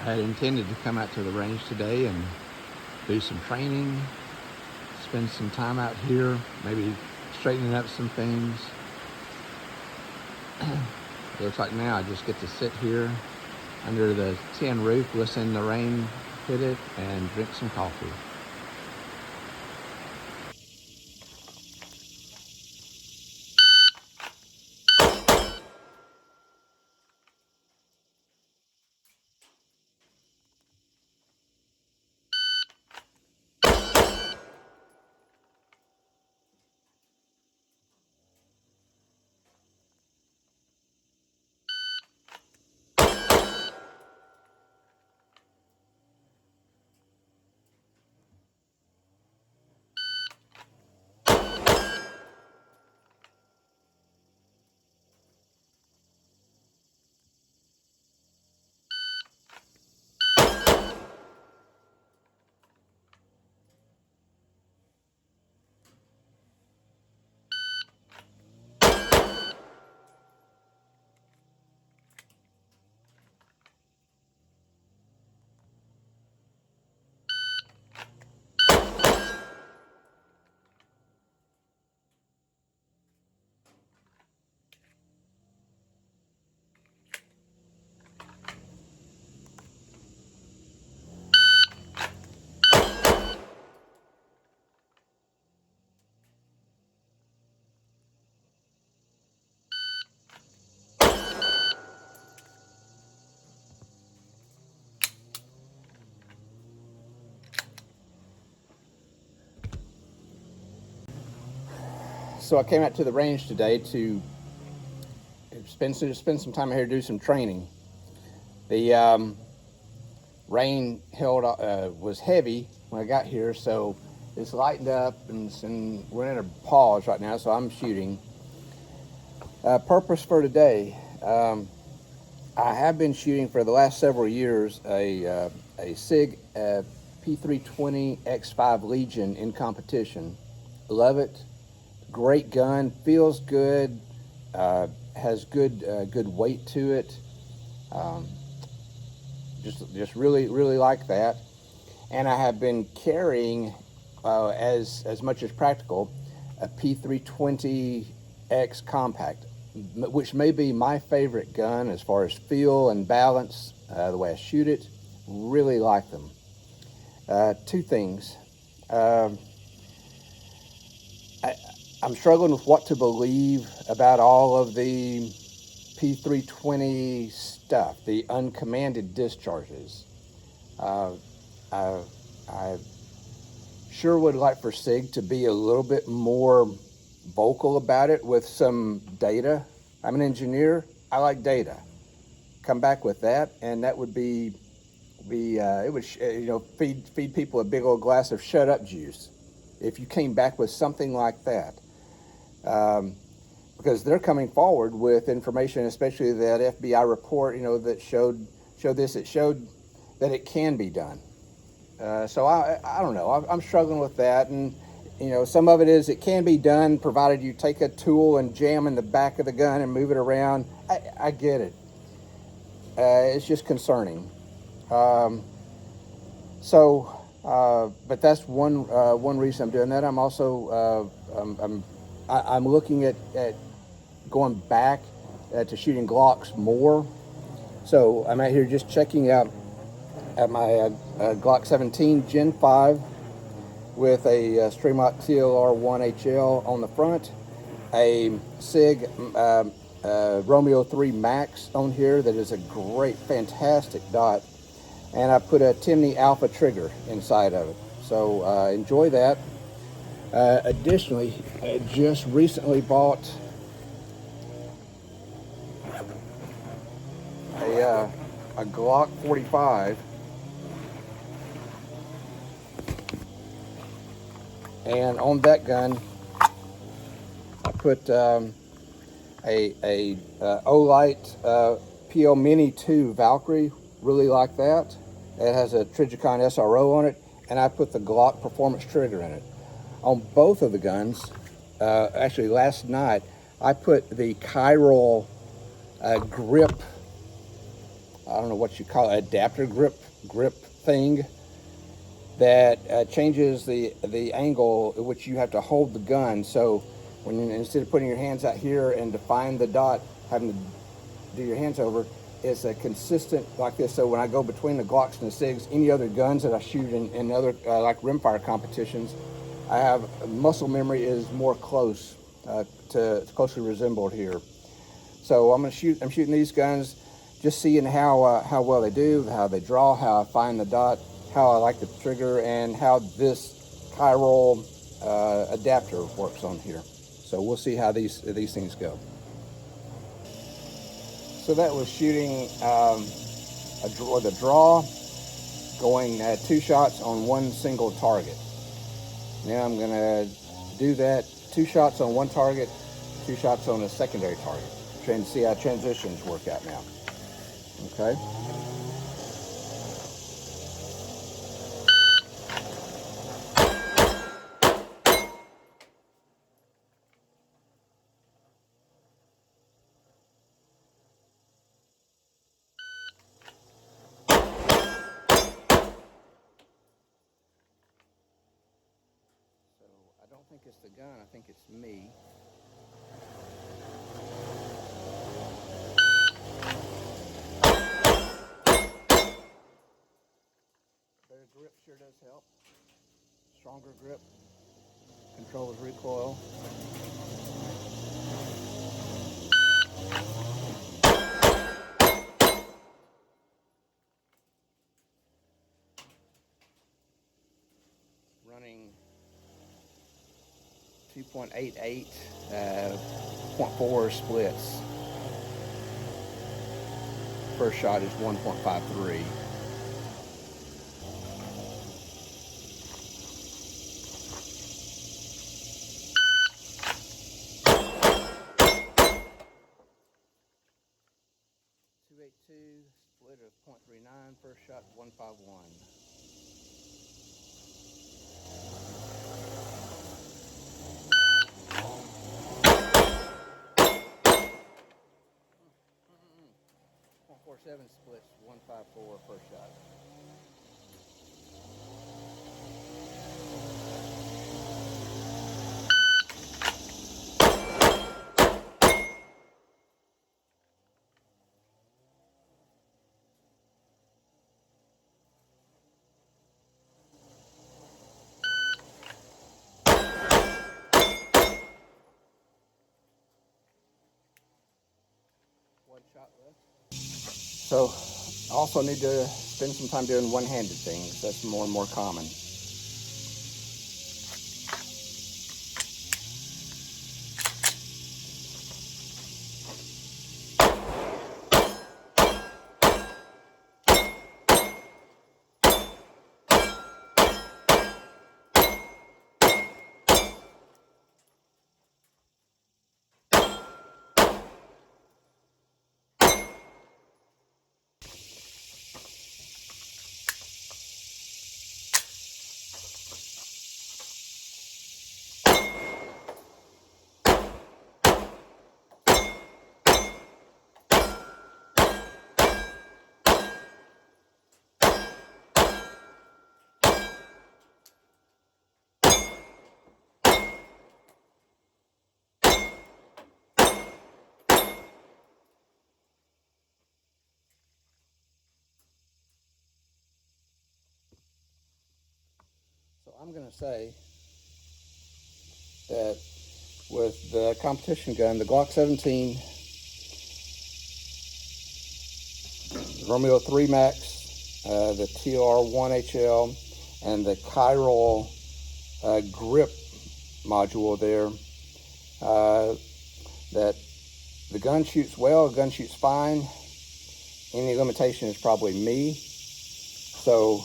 I had intended to come out to the range today and do some training, spend some time out here, maybe straightening up some things. It looks like now I just get to sit here under the tin roof, listen to the rain hit it, and drink some coffee. So I came out to the range today to spend some time out here, do some training. The rain held was heavy when I got here, so it's lightened up, and we're in a pause right now. So I'm shooting. Purpose for today. I have been shooting for the last several years a SIG P320 X5 Legion in competition. Love it. Great gun. Feels good. Has good weight to it. Just really like that. And I have been carrying as much as practical a P320X Compact, which may be my favorite gun as far as feel and balance, the way I shoot it. Really like them. Two things. I'm struggling with what to believe about all of the P320 stuff, the uncommanded discharges. I sure would like for SIG to be a little bit more vocal about it with some data. I'm an engineer. I like data. Come back with that, and that would it would feed people a big old glass of shut up juice if you came back with something like that. Because they're coming forward with information, especially that FBI report, that showed this. It showed that it can be done. So I don't know. I'm struggling with that, and some of it is it can be done provided you take a tool and jam in the back of the gun and move it around. I get it. It's just concerning. But that's one reason I'm doing that. I'm also I'm looking at going back to shooting Glocks more. So I'm out here just checking out at my Glock 17 Gen 5 with a Streamlock TLR1 HL on the front, a SIG Romeo 3 Max on here that is a great, fantastic dot, and I put a Timney Alpha trigger inside of it. So enjoy that. Additionally, I just recently bought a Glock 45, and on that gun I put a Olight PL Mini 2 Valkyrie. Really like that. It has a Trijicon SRO on it, and I put the Glock Performance trigger in it. On both of the guns, actually last night, I put the Chiral grip I don't know what you call it, adapter grip thing that changes the angle at which you have to hold the gun. So when you, instead of putting your hands out here and to find the dot, having to do your hands over, it's a consistent like this. So when I go between the Glocks and the SIGs, any other guns that I shoot in other like rimfire competitions, I have muscle memory is more close to closely resembled here. So I'm shooting these guns, just seeing how well they do, how they draw, how I find the dot, how I like the trigger, and how this chiral adapter works on here. So we'll see how these things go. So that was shooting the draw, going 2 shots on one single target. Now I'm gonna do that 2 shots on one target, 2 shots on a secondary target. Trying to see how transitions work out now. Okay. So I don't think it's the gun, I think it's me. Better grip sure does help. Stronger grip controls recoil. Running 2.88, 0.4 splits. First shot is 1.53. Split of 0.39. First shot 151. .47 splits 154 first shot. One shot left. So I also need to spend some time doing one-handed things. That's more and more common. So I'm going to say that with the competition gun, the Glock 17, Romeo 3 Max, the TR1HL, and the chiral grip module there, that the gun shoots well, the gun shoots fine. Any limitation is probably me. So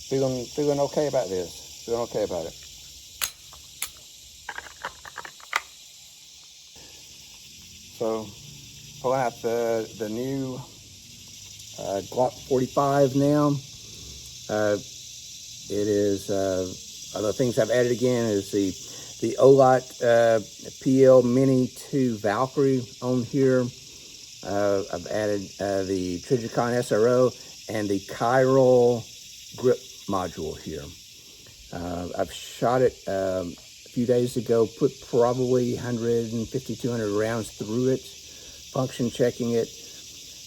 feeling okay about this. Feeling okay about it. So pulling out the new Glock 45 now. It is other things I've added again is the Olight PL Mini 2 Valkyrie on here. I've added the Trijicon SRO and the Chiral grip module here. I've shot it a few days ago, put probably 150, 200 rounds through it, function checking it.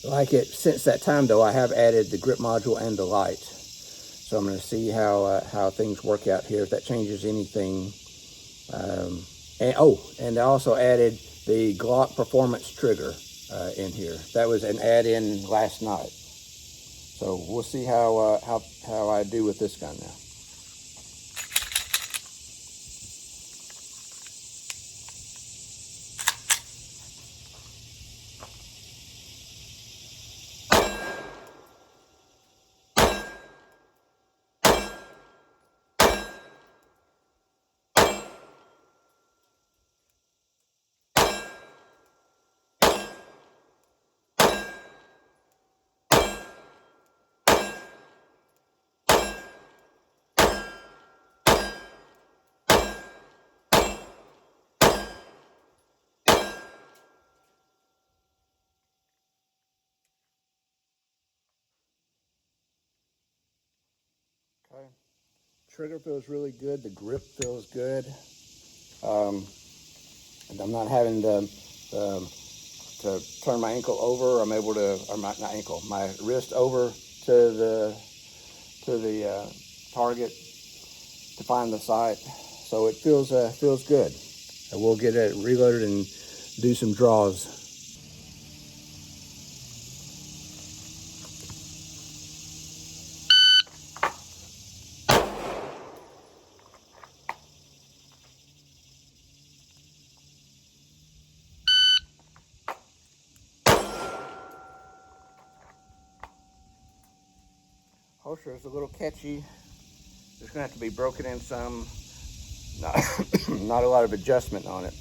Like it since that time though, I have added the grip module and the light. So I'm going to see how things work out here, if that changes anything. And I also added the Glock Performance trigger in here. That was an add-in last night. So we'll see how I do with this gun now. Okay. Trigger feels really good. The grip feels good. And I'm not having to turn my ankle over. I'm able to, or not ankle, my wrist over to the target to find the sight. So it feels good. I will get it reloaded and do some draws. Holster is a little catchy. It's gonna have to be broken in some. Not, not a lot of adjustment on it.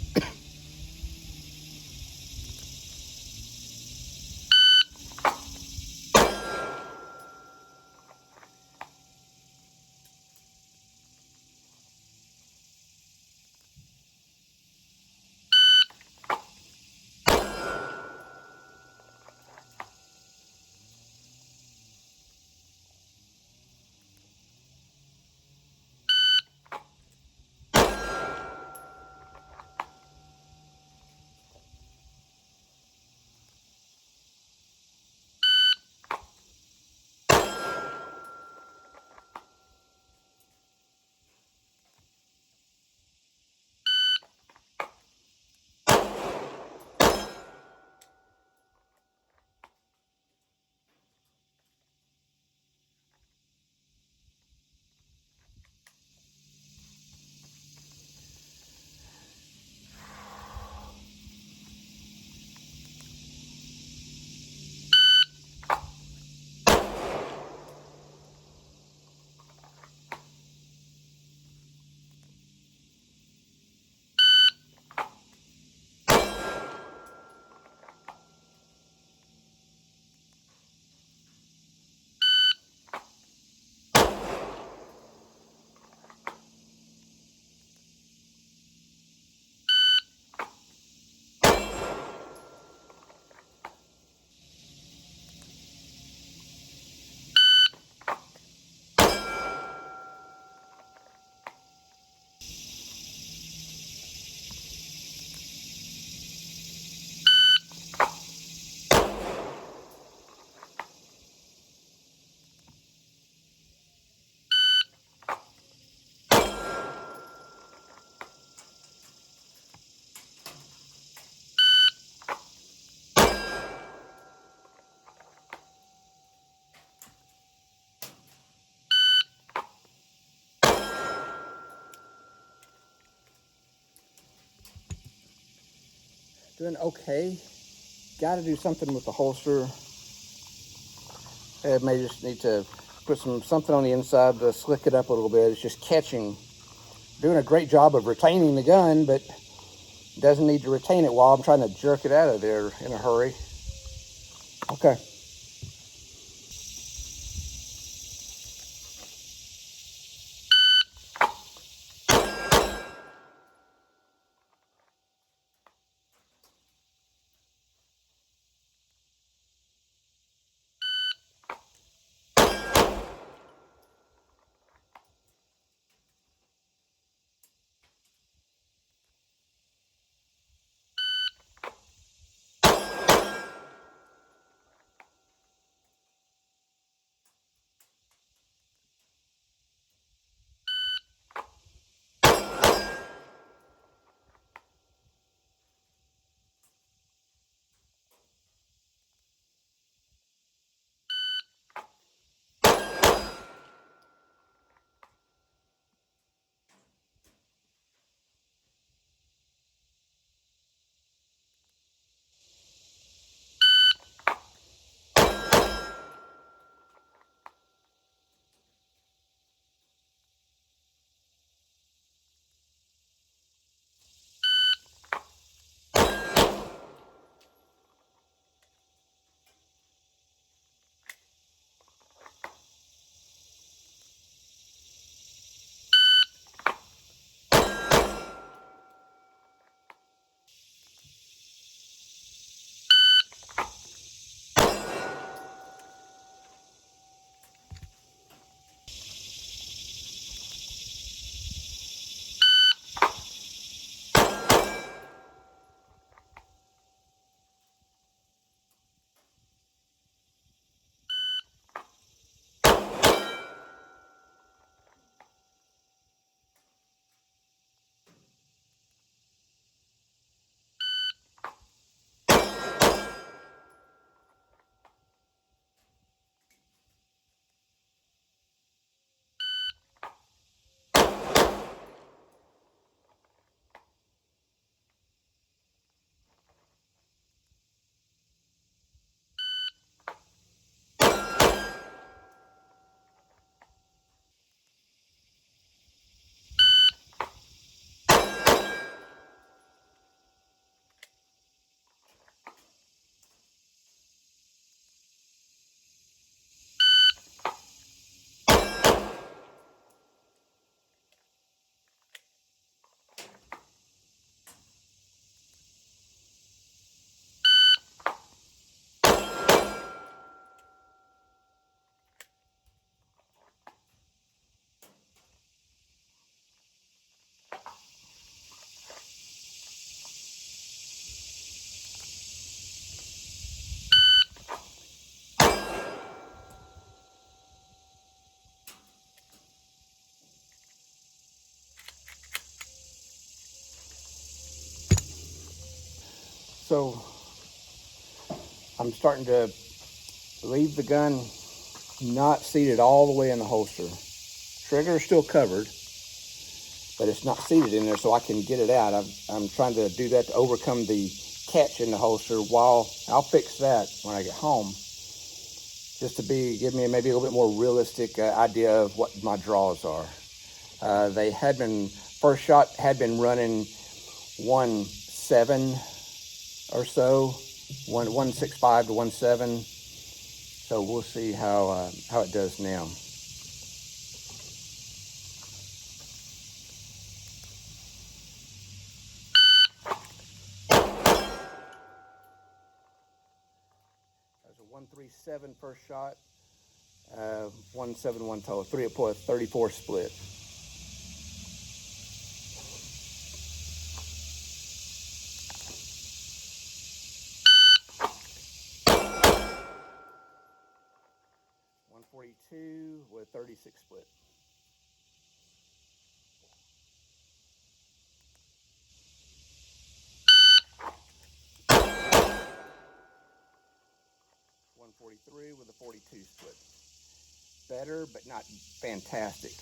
Doing okay. Got to do something with the holster. I may just need to put something on the inside to slick it up a little bit. It's just catching. Doing a great job of retaining the gun, but doesn't need to retain it while I'm trying to jerk it out of there in a hurry. Okay. So I'm starting to leave the gun not seated all the way in the holster. Trigger is still covered, but it's not seated in there, so I can get it out. I'm trying to do that to overcome the catch in the holster. While I'll fix that when I get home, just to give me maybe a little bit more realistic idea of what my draws are. They had been, first shot had been running 1.7 or so, 1.65 to 1.7. So we'll see how it does now. That's a 1.37 first shot, 1.71 total, 34 split. .42 with 36 split. .43 with a 42 split. Better, but not fantastic.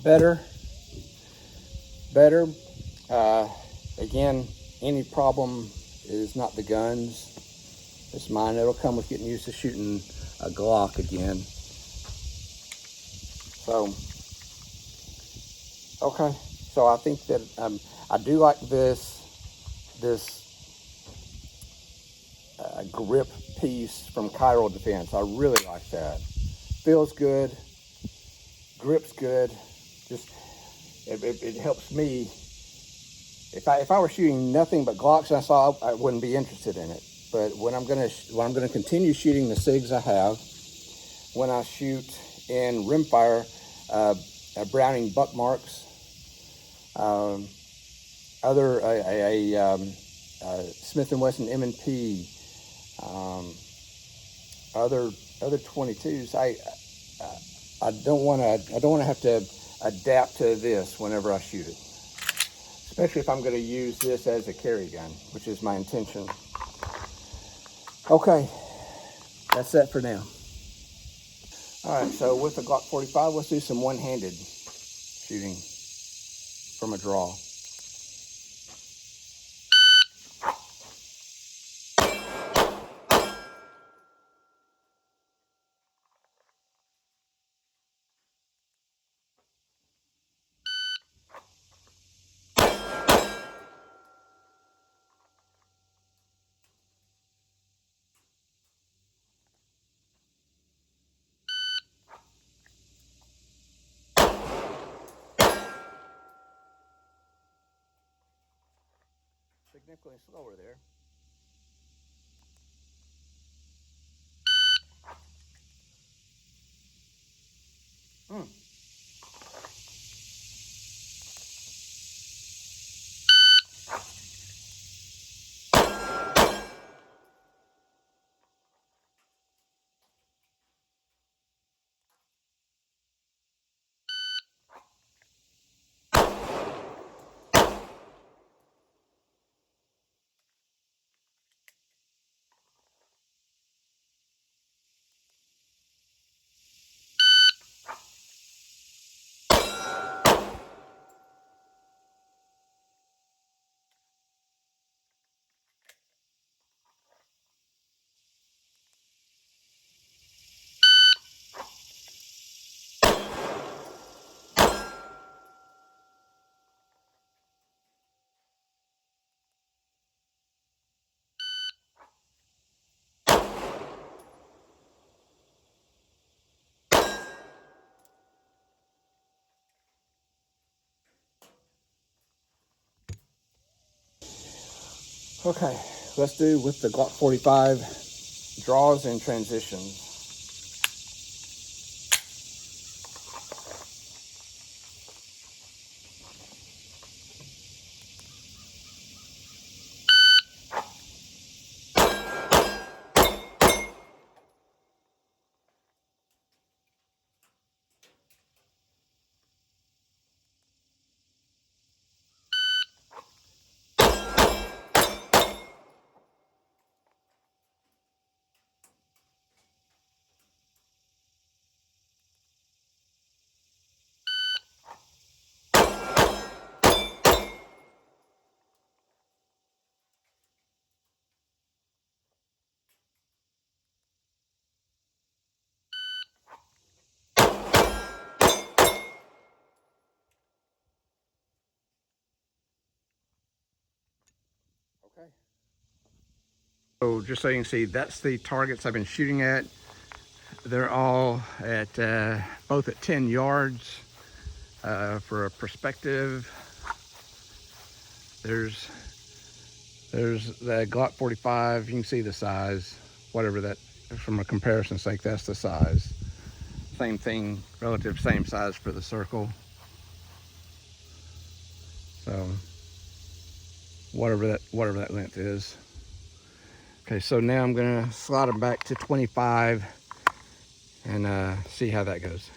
Better. Again, any problem is not the guns. It's mine. It'll come with getting used to shooting a Glock again. So, okay. So I think that I do like this grip piece from Chiral Defense. I really like that. Feels good. Grip's good. Just it helps me. If I were shooting nothing but Glocks, I wouldn't be interested in it. But when I'm gonna continue shooting the SIGs I have, when I shoot in rimfire, Browning Buckmarks, Smith & Wesson M&P, other 22s, I don't want to have to adapt to this whenever I shoot it, especially if I'm going to use this as a carry gun, which is my intention. Okay, that's that for now. All right, so with the Glock 45, let's do some one-handed shooting from a draw. Significantly slower there. Okay, let's do with the Glock 45 draws and transitions. Okay. So just so you can see, that's the targets I've been shooting at. They're all at both at 10 yards. For a perspective, there's the Glock 45. You can see the size, whatever that, from a comparison's sake, that's the size. Same thing, relative same size for the circle. So whatever that length is. Okay, so now I'm gonna slide them back to 25 and see how that goes.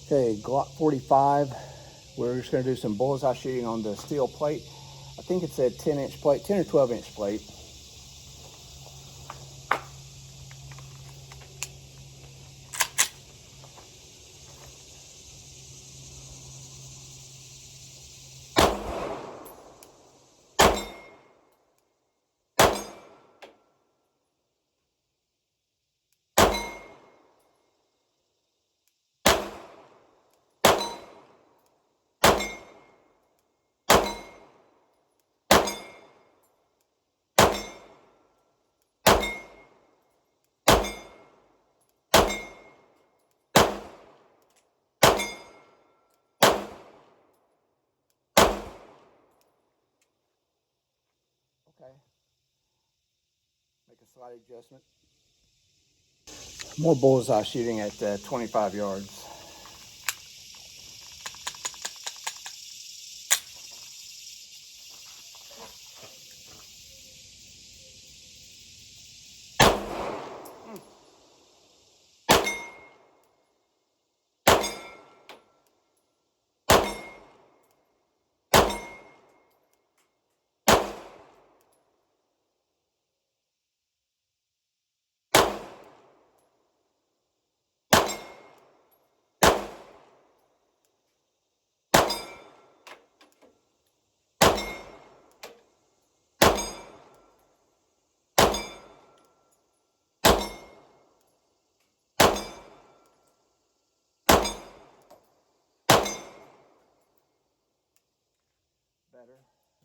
Okay, Glock 45. We're just gonna do some bullseye shooting on the steel plate. I think it's a 10-inch plate, 10 or 12-inch plate. Okay. Make a slight adjustment. More bullseye shooting at 25 yards.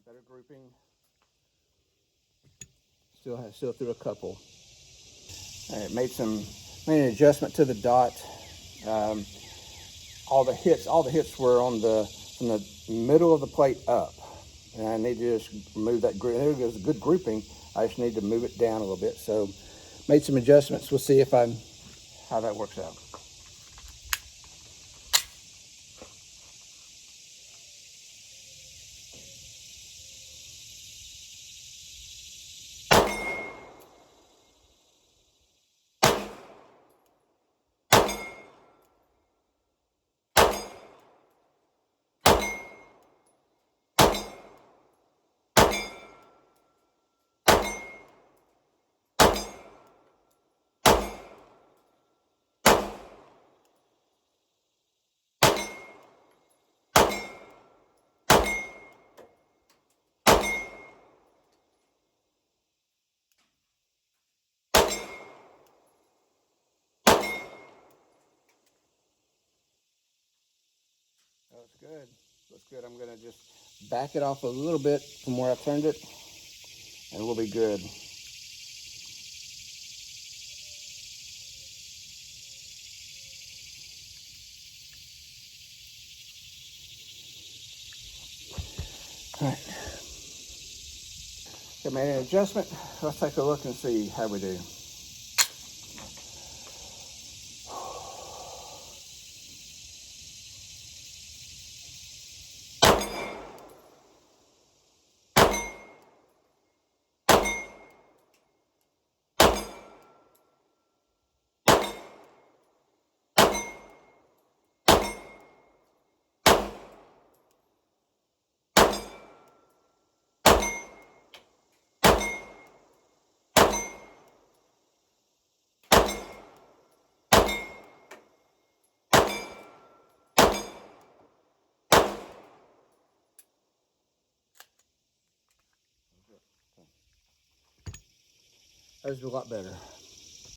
Better grouping. Still through a couple. All right, made an adjustment to the dot. Um, all the hits were from the middle of the plate up, and I need to just move that group. There goes a good grouping. I just need to move it down a little bit. So, made some adjustments. We'll see how that works out. That's good. That's good. I'm gonna just back it off a little bit from where I turned it, and we'll be good. All right. I made an adjustment. Let's take a look and see how we do. That was a lot better.